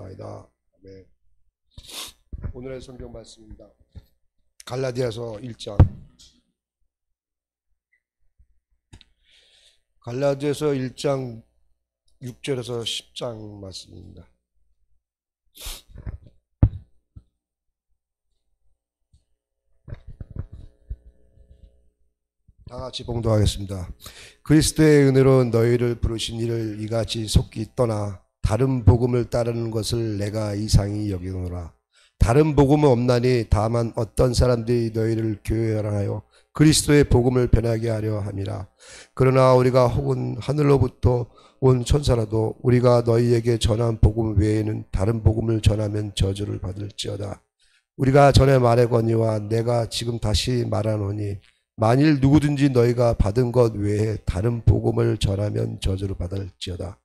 기도하옵나이다. 아멘. 오늘의 성경 말씀입니다. 갈라디아서 1장. 갈라디아서 1장 6절에서 10장 말씀입니다. 다 같이 봉독하겠습니다. 그리스도의 은혜로 너희를 부르신 이를 이같이 속기 떠나 다른 복음을 따르는 것을 내가 이상히 여기노라. 다른 복음은 없나니 다만 어떤 사람들이 너희를 교회하여 그리스도의 복음을 변하게 하려 함이라. 그러나 우리가 혹은 하늘로부터 온 천사라도 우리가 너희에게 전한 복음 외에는 다른 복음을 전하면 저주를 받을지어다. 우리가 전에 말하거니와 내가 지금 다시 말하노니 만일 누구든지 너희가 받은 것 외에 다른 복음을 전하면 저주를 받을지어다.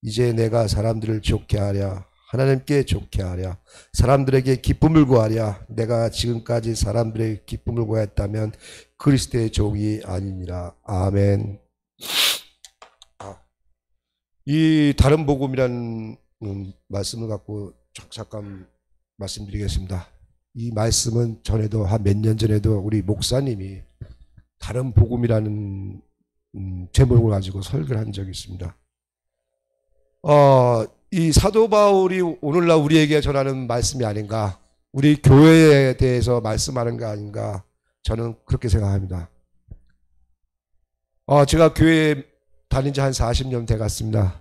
이제 내가 사람들을 좋게 하랴, 하나님께 좋게 하랴, 사람들에게 기쁨을 구하랴. 내가 지금까지 사람들의 기쁨을 구했다면 그리스도의 종이 아니니라. 아멘. 이 다른 복음이라는 말씀을 갖고 잠깐 말씀드리겠습니다. 이 말씀은 전에도 한 몇 년 전에도 우리 목사님이 다른 복음이라는 제목을 가지고 설교를 한 적이 있습니다. 이 사도 바울이 오늘날 우리에게 전하는 말씀이 아닌가, 우리 교회에 대해서 말씀하는 거 아닌가, 저는 그렇게 생각합니다. 제가 교회에 다닌 지 한 40년 돼갔습니다.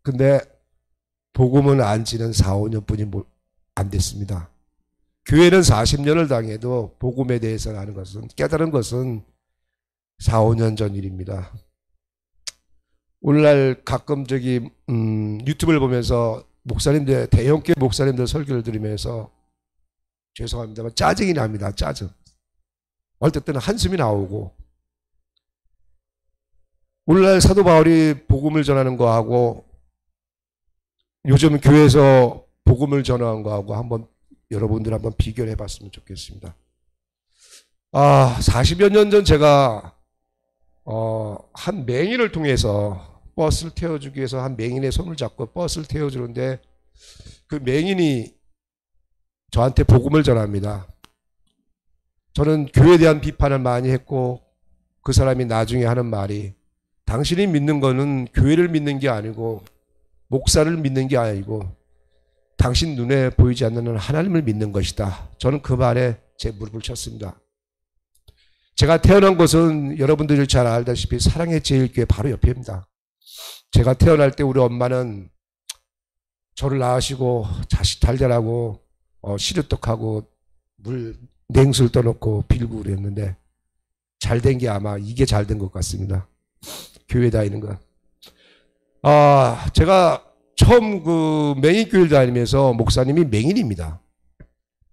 근데 복음은 안 지는 4, 5년뿐이 안 됐습니다. 교회는 40년을 당해도 복음에 대해서 아는 것은, 깨달은 것은 4, 5년 전 일입니다. 오늘날 가끔 유튜브를 보면서 목사님들, 대형교회 목사님들 설교를 들으면서 죄송합니다만 짜증이 납니다. 짜증. 어떨 때는 한숨이 나오고, 오늘날 사도 바울이 복음을 전하는 거하고 요즘 교회에서 복음을 전하는 거하고 여러분들 한번 비교를 해봤으면 좋겠습니다. 40여 년 전 제가 한 맹인을 통해서 버스를 태워주기 위해서 한 맹인의 손을 잡고 버스를 태워주는데, 그 맹인이 저한테 복음을 전합니다. 저는 교회에 대한 비판을 많이 했고, 그 사람이 나중에 하는 말이, 당신이 믿는 거는 교회를 믿는 게 아니고 목사를 믿는 게 아니고 당신 눈에 보이지 않는 하나님을 믿는 것이다. 저는 그 말에 제 무릎을 쳤습니다. 제가 태어난 곳은 여러분들이 잘 알다시피 사랑의 제일교회 바로 옆입니다. 제가 태어날 때 우리 엄마는 저를 낳으시고 자식 잘 되라고 시루떡하고 냉수를 떠놓고 빌고 그랬는데, 잘 된 게 아마 이게 잘 된 것 같습니다. 교회 다니는 거. 제가 처음 맹인교회를 다니면서 목사님이 맹인입니다.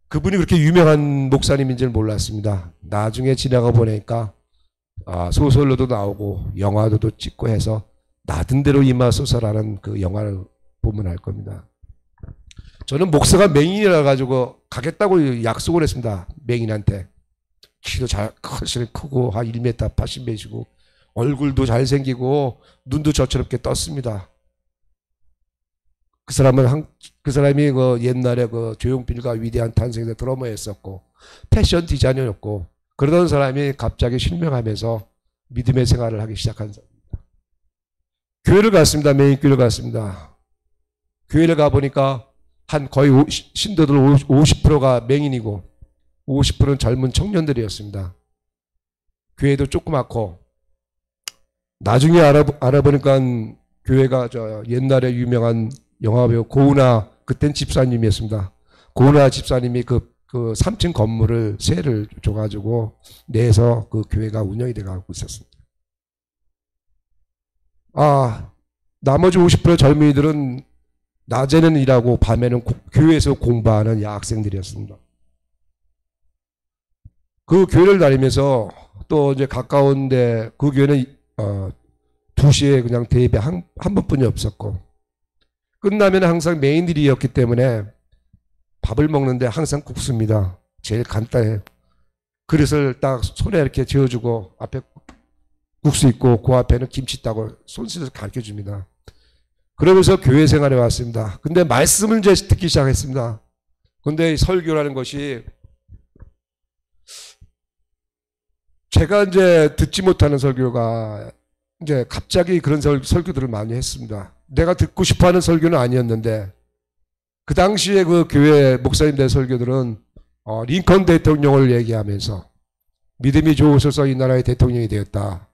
그분이 그렇게 유명한 목사님인지는 몰랐습니다. 나중에 지나가 보니까 소설로도 나오고 영화도 찍고 해서 나든 대로 임하소서라는 그 영화를 보면 알 겁니다. 저는 목사가 맹인이라 가지고 가겠다고 약속을 했습니다. 맹인한테. 키도 훨씬 크고 한 1m 80m이고 얼굴도 잘생기고 눈도 저처럼 떴습니다. 그 사람이 옛날에 조용필과 위대한 탄생에서 드러머였었고 패션 디자이너였고, 그러던 사람이 갑자기 실명하면서 믿음의 생활을 하기 시작한 사람입니다. 교회를 갔습니다. 맹인교회를 갔습니다. 교회를 가보니까 거의 신도들 50%가 맹인이고 50%는 젊은 청년들이었습니다. 교회도 조그맣고, 나중에 알아보니까 교회가 옛날에 유명한 영화배우 고은아, 그땐 집사님이었습니다. 고은아 집사님이 그 3층 건물을 세를 줘가지고 내서 그 교회가 운영이 돼가고 있었습니다. 나머지 50% 젊은이들은 낮에는 일하고 밤에는 교회에서 공부하는 여학생들이었습니다. 그 교회를 다니면서 또 이제 가까운데 그 교회는 2시에 그냥 대예배 한 번뿐이 없었고, 끝나면 항상 메인들이었기 때문에 밥을 먹는데 항상 국수입니다. 제일 간단해요. 그릇을 딱 손에 이렇게 지어주고 앞에 국수 있고 그 앞에는 김치 있다고 손짓을 가르쳐 줍니다. 그러면서 교회 생활에 왔습니다. 근데 말씀을 이제 듣기 시작했습니다. 근데 설교라는 것이 제가 이제 듣지 못하는 설교가 이제 갑자기 그런 설교들을 많이 했습니다. 내가 듣고 싶어 하는 설교는 아니었는데 그 당시에 그 교회 목사님들 설교들은 링컨 대통령을 얘기하면서 믿음이 좋으셔서 이 나라의 대통령이 되었다.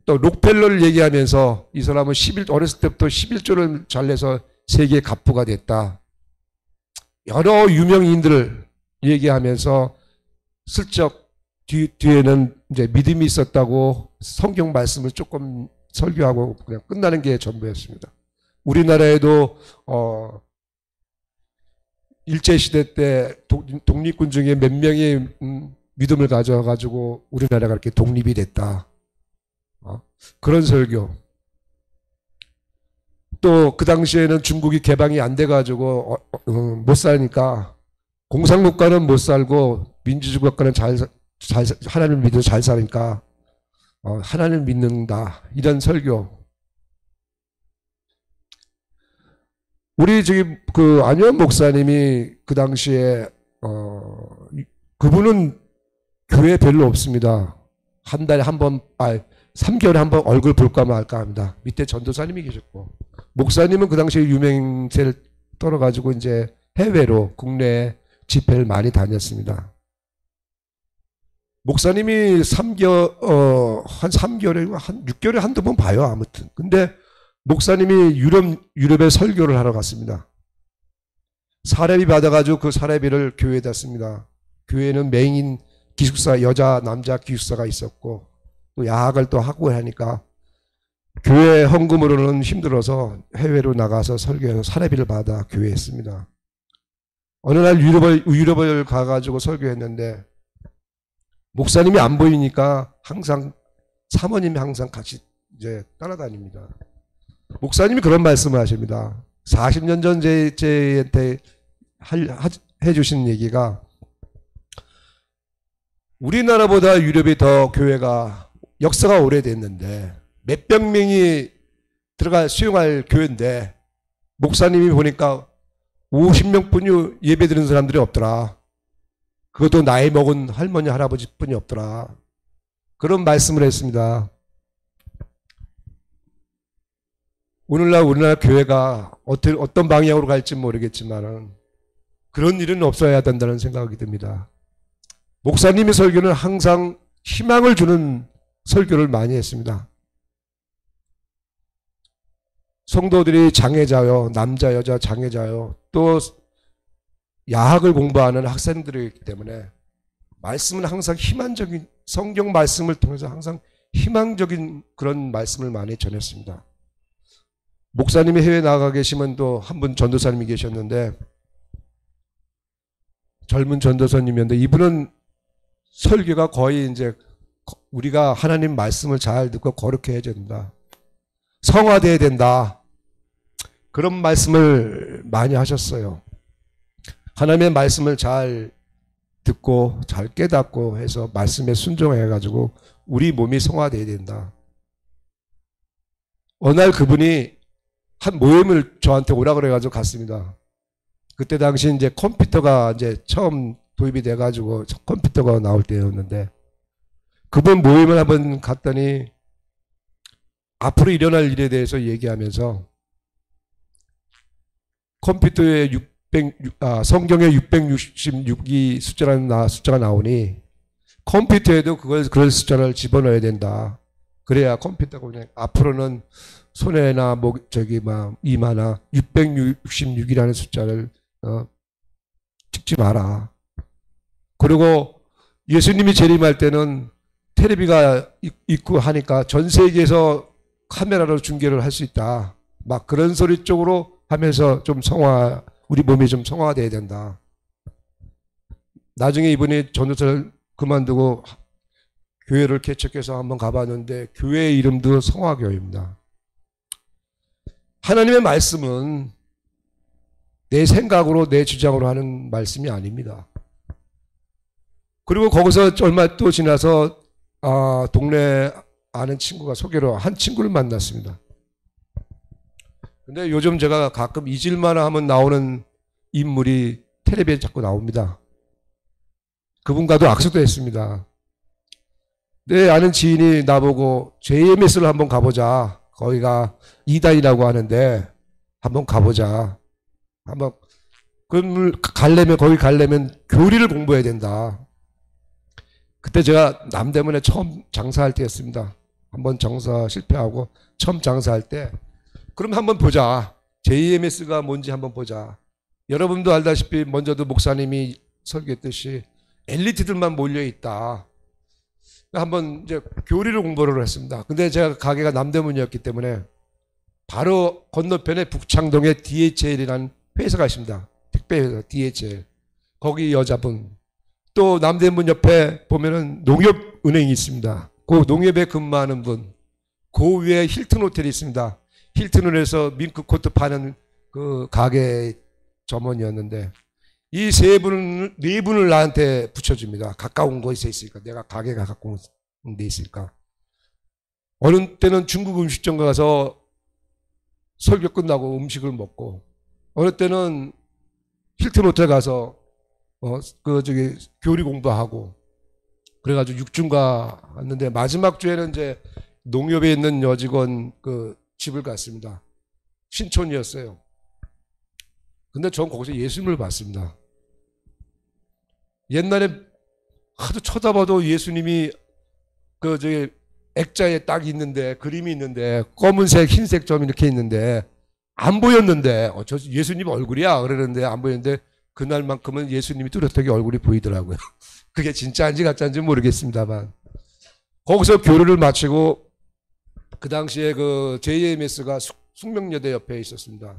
또 록펠러를 얘기하면서 이 사람은 어렸을 때부터 11조를 잘 내서 세계 갑부가 됐다. 여러 유명인들을 얘기하면서 슬쩍 뒤에는 이제 믿음이 있었다고 성경 말씀을 조금 설교하고 그냥 끝나는 게 전부였습니다. 우리나라에도 일제시대 때 독립군 중에 몇 명이 믿음을 가져가지고 우리나라가 이렇게 독립이 됐다. 그런 설교. 또 그 당시에는 중국이 개방이 안 돼가지고 못 사니까 공산국가는 못 살고 민주주의 국가는 하나님을 믿어 잘 사니까 하나님을 믿는다. 이런 설교. 우리 저기 그 안현 목사님이 그 당시에 그분은 교회 별로 없습니다. 한 달에 한 번, 3개월에 한 번 얼굴 볼까 말까 합니다. 밑에 전도사님이 계셨고 목사님은 그 당시에 유명세를 떨어가지고 이제 해외로 국내 집회를 많이 다녔습니다. 목사님이 한 3개월에 한 6개월에 한두 번 봐요. 아무튼. 근데 목사님이 유럽에 설교를 하러 갔습니다. 사례비 받아가지고 그 사례비를 교회에다 씁니다. 교회는 맹인 기숙사, 여자, 남자 기숙사가 있었고 또 야학을 또 하고 하니까 교회 헌금으로는 힘들어서 해외로 나가서 설교해서 사례비를 받아 교회에 씁니다. 어느 날 유럽을 가가지고 설교했는데 목사님이 안 보이니까 항상 사모님이 항상 같이 이제 따라다닙니다. 목사님이 그런 말씀을 하십니다. 40년 전 제한테 해주신 얘기가 우리나라보다 유럽이 더 교회가 역사가 오래됐는데 몇백 명이 들어가 수용할 교회인데 목사님이 보니까 50명뿐이 예배 드리는 사람들이 없더라. 그것도 나이 먹은 할머니 할아버지뿐이 없더라. 그런 말씀을 했습니다. 오늘날 우리나라 교회가 어떤 방향으로 갈지 모르겠지만 그런 일은 없어야 된다는 생각이 듭니다. 목사님의 설교는 항상 희망을 주는 설교를 많이 했습니다. 성도들이 장애자요, 남자, 여자 장애자요, 또 야학을 공부하는 학생들이기 때문에 말씀은 항상 희망적인, 성경 말씀을 통해서 항상 희망적인 그런 말씀을 많이 전했습니다. 목사님이 해외 나가 계시면 또 한 분 전도사님이 계셨는데 젊은 전도사님이었는데 이분은 설교가 거의 이제 우리가 하나님 말씀을 잘 듣고 거룩해야 된다. 성화돼야 된다. 그런 말씀을 많이 하셨어요. 하나님의 말씀을 잘 듣고 잘 깨닫고 해서 말씀에 순종해가지고 우리 몸이 성화돼야 된다. 어느 날 그분이 한 모임을 저한테 오라 그래가지고 갔습니다. 그때 당시 이제 컴퓨터가 이제 처음 도입이 돼가지고 컴퓨터가 나올 때였는데 그분 모임을 한번 갔더니 앞으로 일어날 일에 대해서 얘기하면서 컴퓨터에 성경에 666이 숫자가 나오니 컴퓨터에도 그럴 숫자를 집어넣어야 된다. 그래야 컴퓨터가 그냥 앞으로는 손에나 이마나 666이라는 숫자를 찍지 마라. 그리고 예수님이 재림할 때는 텔레비가 있고 하니까 전 세계에서 카메라로 중계를 할 수 있다. 막 그런 소리 쪽으로 하면서 좀 우리 몸이 좀 성화돼야 된다. 나중에 이분이 전도사를 그만두고 교회를 개척해서 한번 가봤는데 교회 이름도 성화교회입니다. 하나님의 말씀은 내 생각으로 내 주장으로 하는 말씀이 아닙니다. 그리고 거기서 얼마 또 지나서 동네 아는 친구가 소개로 한 친구를 만났습니다. 근데 요즘 제가 가끔 잊을만 하면 나오는 인물이 텔레비에 자꾸 나옵니다. 그분과도 악수도 했습니다. 내 아는 지인이 나보고 JMS를 한번 가보자. 거기가 이단이라고 하는데 한번 가보자. 한번 그럼 거기 가려면 교리를 공부해야 된다. 그때 제가 남대문에 처음 장사할 때였습니다. 한번 장사 실패하고 처음 장사할 때 그럼 한번 보자. JMS가 뭔지 한번 보자. 여러분도 알다시피 먼저도 목사님이 설교했듯이 엘리트들만 몰려 있다. 한번 이제 교리를 공부를 했습니다. 근데 제가 가게가 남대문이었기 때문에 바로 건너편에 북창동에 DHL이라는 회사가 있습니다. 택배회사 DHL. 거기 여자분. 또 남대문 옆에 보면은 농협은행이 있습니다. 그 농협에 근무하는 분. 그 위에 힐튼 호텔이 있습니다. 힐튼홀에서 밍크 코트 파는 그 가게 점원이었는데 이 네 분을 나한테 붙여줍니다. 가까운 곳에 있으니까. 내가 가게가 가까운 데 있으니까. 어느 때는 중국 음식점 가서 설교 끝나고 음식을 먹고 어느 때는 힐튼 호텔 가서 교리 공부하고 그래가지고 6주인가 왔는데 마지막 주에는 이제 농협에 있는 여직원 그 집을 갔습니다. 신촌이었어요. 근데 전 거기서 예수님을 봤습니다. 옛날에 하도 쳐다봐도 예수님이 액자에 딱 있는데 그림이 있는데 검은색 흰색 점 이렇게 있는데 안 보였는데 저 예수님 얼굴이야 그러는데 안 보였는데 그날만큼은 예수님이 뚜렷하게 얼굴이 보이더라고요. 그게 진짜인지 가짜인지 모르겠습니다만 거기서 교류를 마치고 그 당시에 그 JMS가 숙명여대 옆에 있었습니다.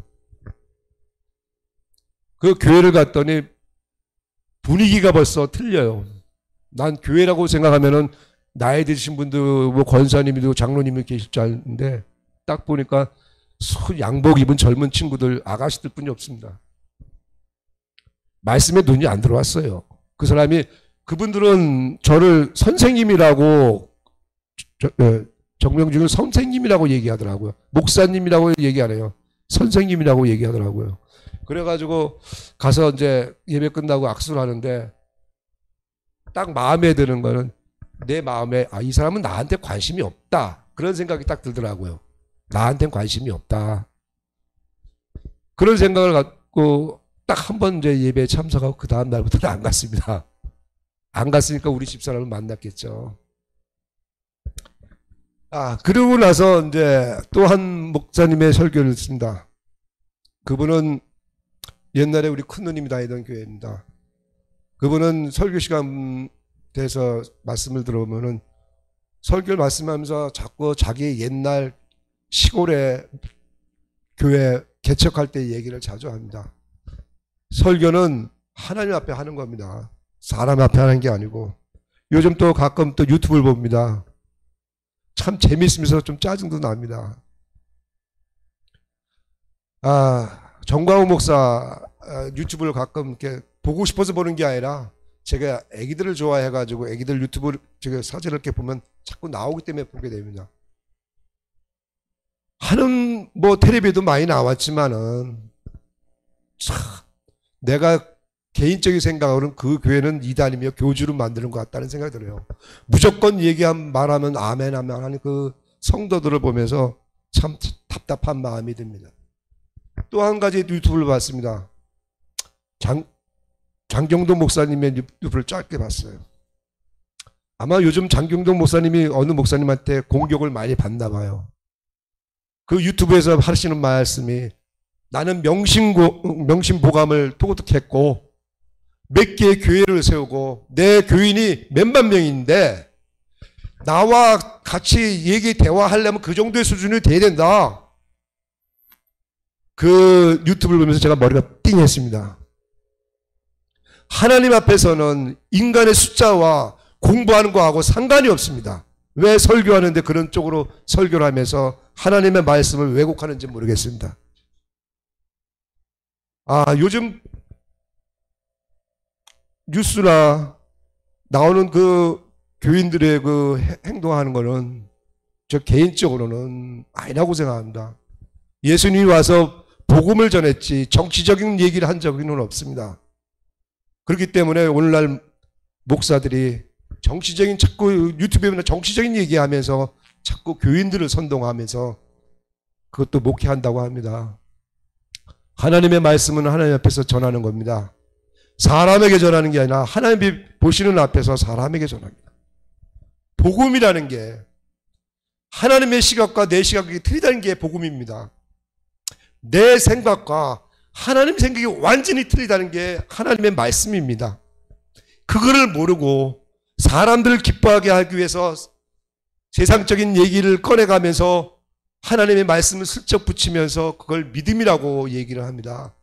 그 교회를 갔더니 분위기가 벌써 틀려요. 난 교회라고 생각하면은 나이 드신 분들 뭐 권사님이도 장로님이 계실 줄 아는데 딱 보니까 양복 입은 젊은 친구들 아가씨들 뿐이 없습니다. 말씀에 눈이 안 들어왔어요. 그분들은 저를 선생님이라고 정명준을 선생님이라고 얘기하더라고요. 목사님이라고 얘기 안 해요. 선생님이라고 얘기하더라고요. 그래가지고 가서 이제 예배 끝나고 악수를 하는데 딱 마음에 드는 거는 내 마음에 이 사람은 나한테 관심이 없다. 그런 생각이 딱 들더라고요. 나한테는 관심이 없다. 그런 생각을 갖고 딱 한 번 이제 예배에 참석하고 그 다음 날부터는 안 갔습니다. 안 갔으니까 우리 집사람을 만났겠죠. 그러고 나서 이제 또 한 목사님의 설교를 듣습니다. 그분은 옛날에 우리 큰누님이 다니던 교회입니다. 그분은 설교 시간 돼서 말씀을 들어보면은 설교를 말씀하면서 자꾸 자기 옛날 시골에 교회 개척할 때 얘기를 자주 합니다. 설교는 하나님 앞에 하는 겁니다. 사람 앞에 하는 게 아니고. 요즘 또 가끔 또 유튜브를 봅니다. 참 재미있으면서 좀 짜증도 납니다. 정광훈 목사 유튜브를 가끔 이렇게 보고 싶어서 보는 게 아니라 제가 애기들을 좋아해가지고 애기들 유튜브 제가 사진을 이렇게 보면 자꾸 나오기 때문에 보게 됩니다. 하는 뭐 텔레비도 많이 나왔지만은 참 내가 개인적인 생각으로는 그 교회는 이단이며 교주를 만드는 것 같다는 생각이 들어요. 무조건 말하면 아멘 하면 하는 그 성도들을 보면서 참 답답한 마음이 듭니다. 또 한 가지 유튜브를 봤습니다. 장경동 목사님의 유튜브를 짧게 봤어요. 아마 요즘 장경동 목사님이 어느 목사님한테 공격을 많이 받나 봐요. 그 유튜브에서 하시는 말씀이 나는 명심보감을 토독했고 몇 개의 교회를 세우고 내 교인이 몇만 명인데 나와 같이 대화하려면 그 정도의 수준이 돼야 된다. 그 유튜브를 보면서 제가 머리가 띵했습니다. 하나님 앞에서는 인간의 숫자와 공부하는 거하고 상관이 없습니다. 왜 설교하는데 그런 쪽으로 설교를 하면서 하나님의 말씀을 왜곡하는지 모르겠습니다. 요즘 뉴스나 나오는 그 교인들의 그 행동하는 거는 저 개인적으로는 아니라고 생각합니다. 예수님이 와서 복음을 전했지 정치적인 얘기를 한 적은 없습니다. 그렇기 때문에 오늘날 목사들이 정치적인 자꾸 유튜브에 보면 정치적인 얘기하면서 자꾸 교인들을 선동하면서 그것도 목회한다고 합니다. 하나님의 말씀은 하나님 앞에서 전하는 겁니다. 사람에게 전하는 게 아니라 하나님이 보시는 앞에서 사람에게 전합니다. 복음이라는 게 하나님의 시각과 내 시각이 틀리다는 게 복음입니다. 내 생각과 하나님 생각이 완전히 틀리다는 게 하나님의 말씀입니다. 그거를 모르고 사람들을 기뻐하게 하기 위해서 세상적인 얘기를 꺼내가면서 하나님의 말씀을 슬쩍 붙이면서 그걸 믿음이라고 얘기를 합니다.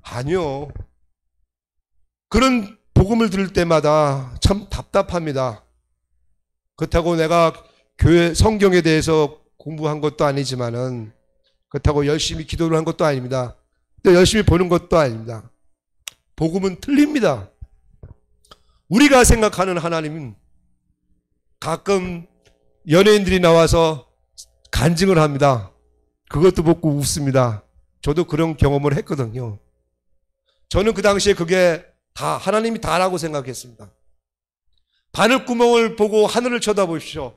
아니요. 그런 복음을 들을 때마다 참 답답합니다. 그렇다고 내가 교회 성경에 대해서 공부한 것도 아니지만은 그렇다고 열심히 기도를 한 것도 아닙니다. 또 열심히 보는 것도 아닙니다. 복음은 틀립니다. 우리가 생각하는 하나님은 가끔 연예인들이 나와서 간증을 합니다. 그것도 보고 웃습니다. 저도 그런 경험을 했거든요. 저는 그 당시에 그게 다 하나님이 다라고 생각했습니다. 바늘구멍을 보고 하늘을 쳐다보십시오.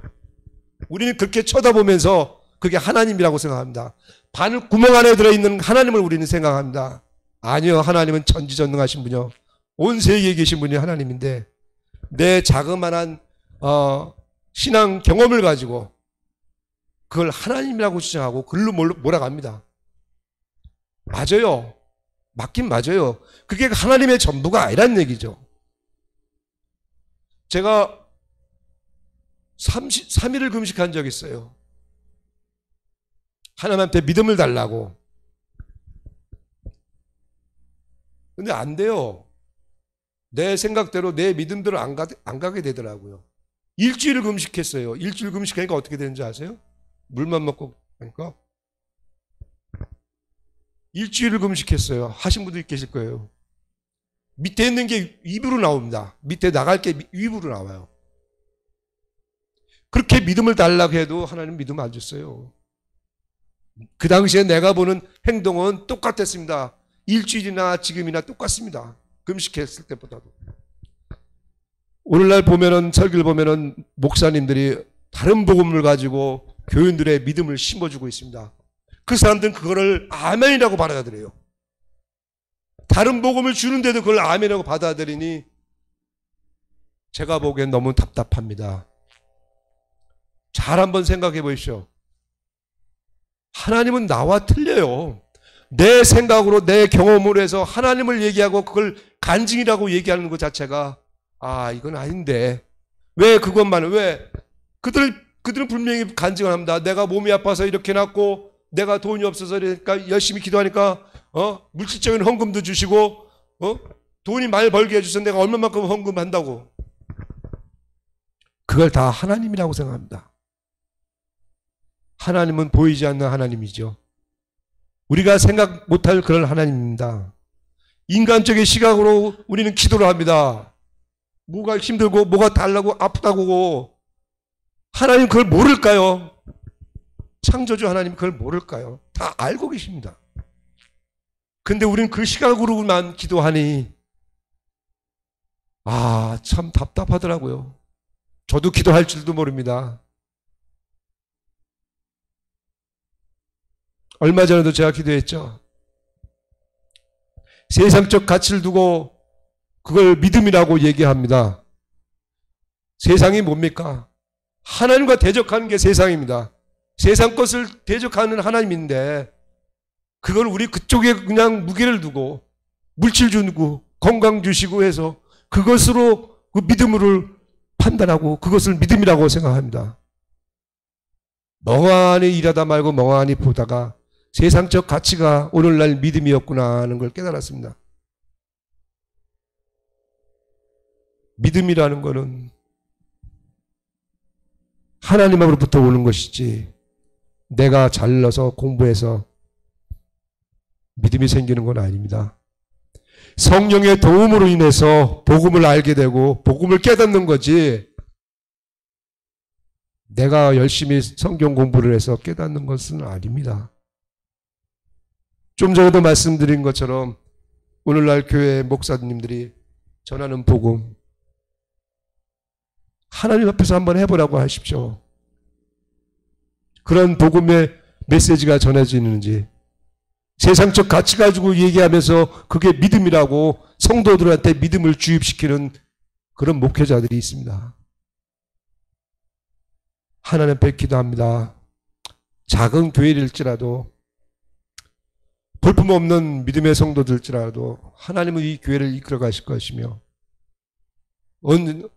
우리는 그렇게 쳐다보면서 그게 하나님이라고 생각합니다. 바늘구멍 안에 들어있는 하나님을 우리는 생각합니다. 아니요. 하나님은 전지전능하신 분이요. 온 세계에 계신 분이 하나님인데 내 자그마한 신앙 경험을 가지고 그걸 하나님이라고 주장하고 글로 몰아갑니다. 맞아요. 맞긴 맞아요. 그게 하나님의 전부가 아니란 얘기죠. 제가 3일을 금식한 적이 있어요. 하나님한테 믿음을 달라고. 근데 안 돼요. 내 생각대로 내 믿음대로 안 가게 되더라고요. 일주일을 금식했어요. 일주일 금식하니까 어떻게 되는지 아세요? 물만 먹고 하니까 일주일을 금식했어요. 하신 분들이 계실 거예요. 밑에 있는 게 입으로 나옵니다. 밑에 나갈 게 입으로 나와요. 그렇게 믿음을 달라고 해도 하나님 믿음 안 줬어요. 그 당시에 내가 보는 행동은 똑같았습니다. 일주일이나 지금이나 똑같습니다. 금식했을 때보다도. 오늘날 보면은 설교를 보면은 목사님들이 다른 복음을 가지고 교인들의 믿음을 심어주고 있습니다. 그 사람들은 그거를 아멘이라고 받아들여요. 다른 복음을 주는데도 그걸 아멘이라고 받아들이니 제가 보기엔 너무 답답합니다. 잘 한번 생각해 보십시오. 하나님은 나와 틀려요. 내 생각으로 내 경험으로 해서 하나님을 얘기하고 그걸 간증이라고 얘기하는 것 자체가 이건 아닌데 왜 그것만은 왜 그들은 분명히 간증을 합니다. 내가 몸이 아파서 이렇게 났고 내가 돈이 없어서 그러니까 열심히 기도하니까 물질적인 헌금도 주시고 돈이 많이 벌게 해주셔서 내가 얼마만큼 헌금한다고. 그걸 다 하나님이라고 생각합니다. 하나님은 보이지 않는 하나님이죠. 우리가 생각 못할 그런 하나님입니다. 인간적인 시각으로 우리는 기도를 합니다. 뭐가 힘들고 뭐가 달라고 아프다고. 하나님 그걸 모를까요? 창조주 하나님 그걸 모를까요? 다 알고 계십니다. 근데 우리는 그 시각으로만 기도하니 참 답답하더라고요. 저도 기도할 줄도 모릅니다. 얼마 전에도 제가 기도했죠. 세상적 가치를 두고 그걸 믿음이라고 얘기합니다. 세상이 뭡니까? 하나님과 대적하는 게 세상입니다. 세상 것을 대적하는 하나님인데 그걸 우리 그쪽에 그냥 무게를 두고 물질 주고 건강 주시고 해서 그것으로 그 믿음을 판단하고 그것을 믿음이라고 생각합니다. 멍하니 일하다 말고 멍하니 보다가 세상적 가치가 오늘날 믿음이었구나 하는 걸 깨달았습니다. 믿음이라는 것은 하나님으로부터 오는 것이지 내가 잘나서 공부해서 믿음이 생기는 건 아닙니다. 성령의 도움으로 인해서 복음을 알게 되고 복음을 깨닫는 거지 내가 열심히 성경 공부를 해서 깨닫는 것은 아닙니다. 좀 전에도 말씀드린 것처럼 오늘날 교회 목사님들이 전하는 복음, 하나님 앞에서 한번 해보라고 하십시오. 그런 복음의 메시지가 전해지는지, 세상적 가치 가지고 얘기하면서 그게 믿음이라고 성도들한테 믿음을 주입시키는 그런 목회자들이 있습니다. 하나님 앞에 기도합니다. 작은 교회일지라도, 볼품없는 믿음의 성도들일지라도 하나님은 이 교회를 이끌어 가실 것이며,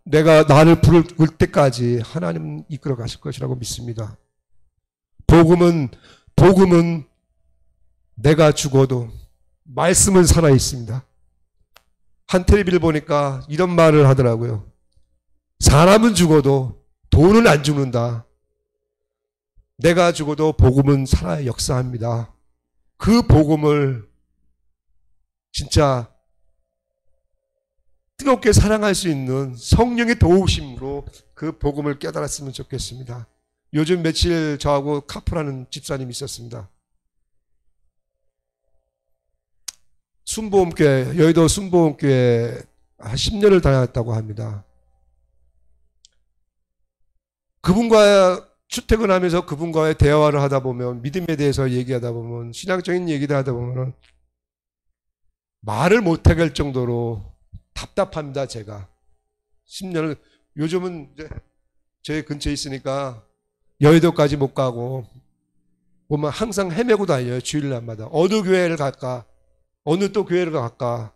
내가 나를 부를 때까지 하나님은 이끌어 가실 것이라고 믿습니다. 복음은 내가 죽어도 말씀은 살아 있습니다. 한 텔레비를 보니까 이런 말을 하더라고요. 사람은 죽어도 돈은 안 죽는다. 내가 죽어도 복음은 살아 역사합니다. 그 복음을 진짜 뜨겁게 사랑할 수 있는 성령의 도우심으로 그 복음을 깨달았으면 좋겠습니다. 요즘 며칠 저하고 카프라는 집사님이 있었습니다. 순복음교회, 여의도 순복음교회 한 10년을 다녔다고 합니다. 그분과 출퇴근하면서 그분과의 대화를 하다 보면, 믿음에 대해서 얘기하다 보면, 신앙적인 얘기를 하다 보면 말을 못하게 할 정도로 답답합니다. 제가 10년을, 요즘은 이제 제 근처에 있으니까 여의도까지 못 가고 보면 항상 헤매고 다녀요. 주일날마다 어느 교회를 갈까, 어느 또 교회를 갈까.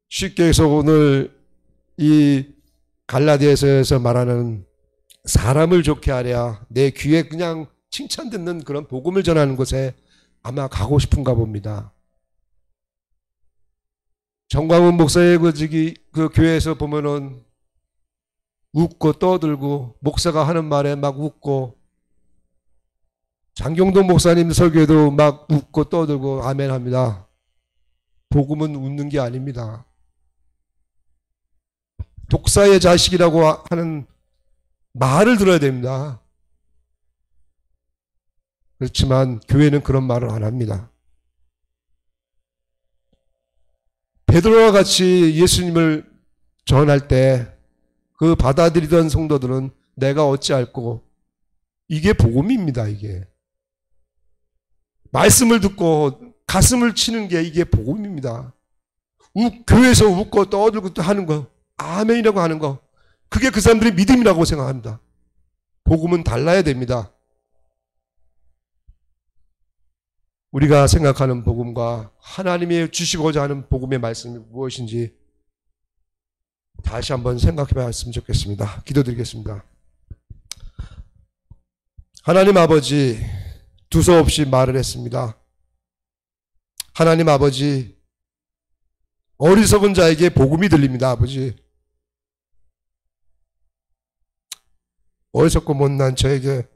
쉽게 해서 오늘 이 갈라디아서에서 말하는 사람을 좋게 하랴, 내 귀에 그냥 칭찬 듣는 그런 복음을 전하는 곳에 아마 가고 싶은가 봅니다. 정광훈 목사의 그 교회에서 보면은 웃고 떠들고, 목사가 하는 말에 막 웃고, 장경동 목사님 설교에도 막 웃고 떠들고 아멘 합니다. 복음은 웃는 게 아닙니다. 독사의 자식이라고 하는 말을 들어야 됩니다. 그렇지만 교회는 그런 말을 안 합니다. 베드로와 같이 예수님을 전할 때 그 받아들이던 성도들은 내가 어찌할꼬, 이게 복음입니다. 이게 말씀을 듣고 가슴을 치는 게 이게 복음입니다. 교회에서 웃고 떠들고 하는 거, 아멘이라고 하는 거, 그게 그 사람들이 믿음이라고 생각합니다. 복음은 달라야 됩니다. 우리가 생각하는 복음과 하나님이 주시고자 하는 복음의 말씀이 무엇인지 다시 한번 생각해 봤으면 좋겠습니다. 기도드리겠습니다. 하나님 아버지, 두서없이 말을 했습니다. 하나님 아버지, 어리석은 자에게 복음이 들립니다. 아버지, 어리석고 못난 저에게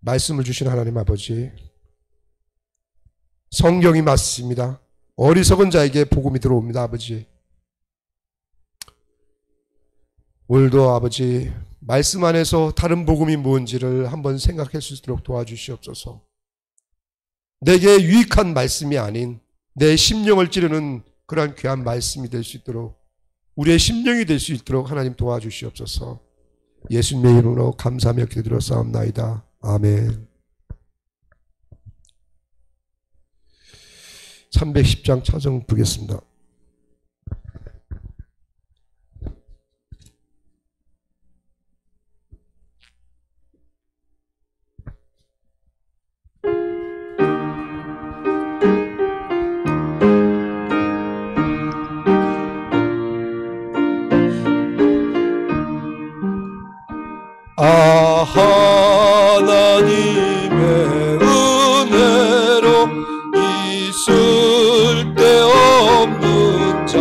말씀을 주신 하나님 아버지, 성경이 맞습니다. 어리석은 자에게 복음이 들어옵니다. 아버지, 오늘도 아버지 말씀 안에서 다른 복음이 뭔지를 한번 생각할 수 있도록 도와주시옵소서. 내게 유익한 말씀이 아닌 내 심령을 찌르는 그러한 귀한 말씀이 될 수 있도록, 우리의 심령이 될 수 있도록 하나님 도와주시옵소서. 예수님의 이름으로 감사하며 기도드렸사옵나이다. 아멘. 310장 찬송 부르겠습니다. 하나님의 은혜로 있을 데 없는 자,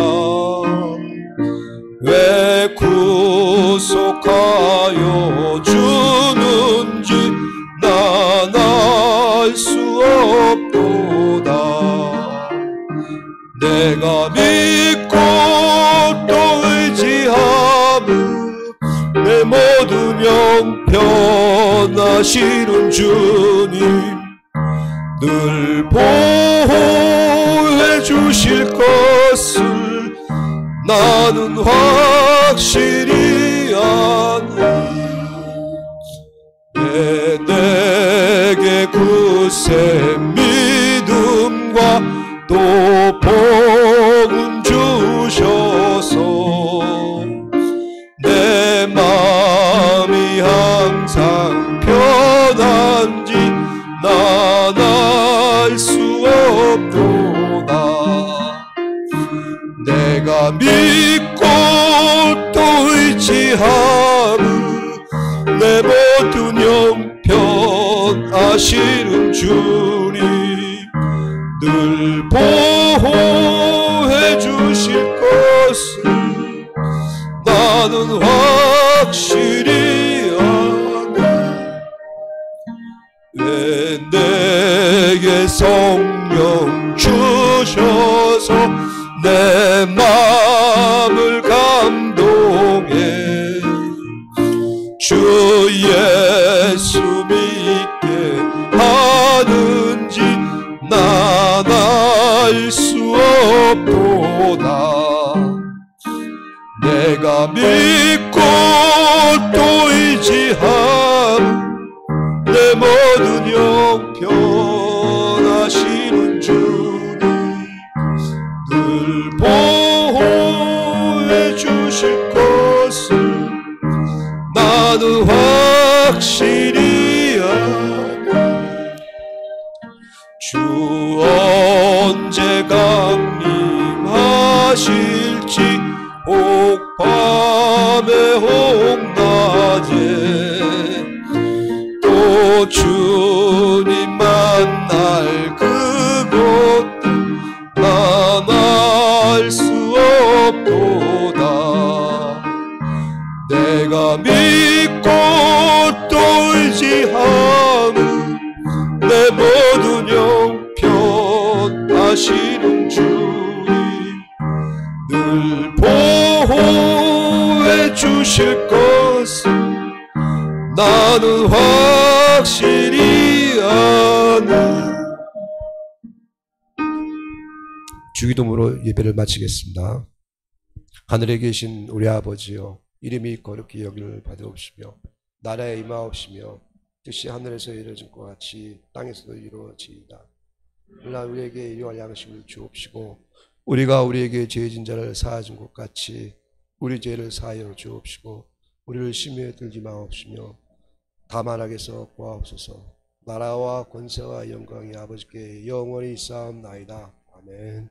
왜 구속하여 주는지 난 알 수 없도다. 내가 믿고 또 의지함은 내 모든 영 형편하시는 주님 늘 보호해 주실 것을 나는 확실히 아네. 내게 굳세 믿음과 또 복음 주셔서 내 마음이 항상 편한지 난 알 수 없도다. 내가 믿고 또 의지하는 내 모든 형편하시는 주님 늘 보호해 주실 것을 나는 확실히 아네. 왜 내게 성령 주셔서 내 마음을 감동해 주 예수 믿게 하는지 난 알 수 없도다. 내가 믿고 또 의지함 내 모든 형편하시는 주님 늘 보호해 주실 것을 나는 확실히 아네. 주 언제 강림하실지 혹 밤에 혹 낮에 또 주님 만날 그곳 난 알 수 없도다. 내가 믿고 또 의지하는 내 모든 형편하시는 주님 늘 보호해 주실 것을 나는 확실히 아네. 주기도문으로 예배를 마치겠습니다. 하늘에 계신 우리 아버지여, 이름이 거룩히 여김을 받으옵시며 나라에 임하옵시며 뜻이 하늘에서 이루어진 것 같이 땅에서도 이루어지이다. 오늘날 우리에게 일용할 양식을 주옵시고 우리가 우리에게 죄진 자를 사하준 것 같이 우리 죄를 사하여 주옵시고 우리를 시험에 들지 마옵시며 다만 악에서 구하옵소서. 나라와 권세와 영광이 아버지께 영원히 쌓옵나이다. 아멘.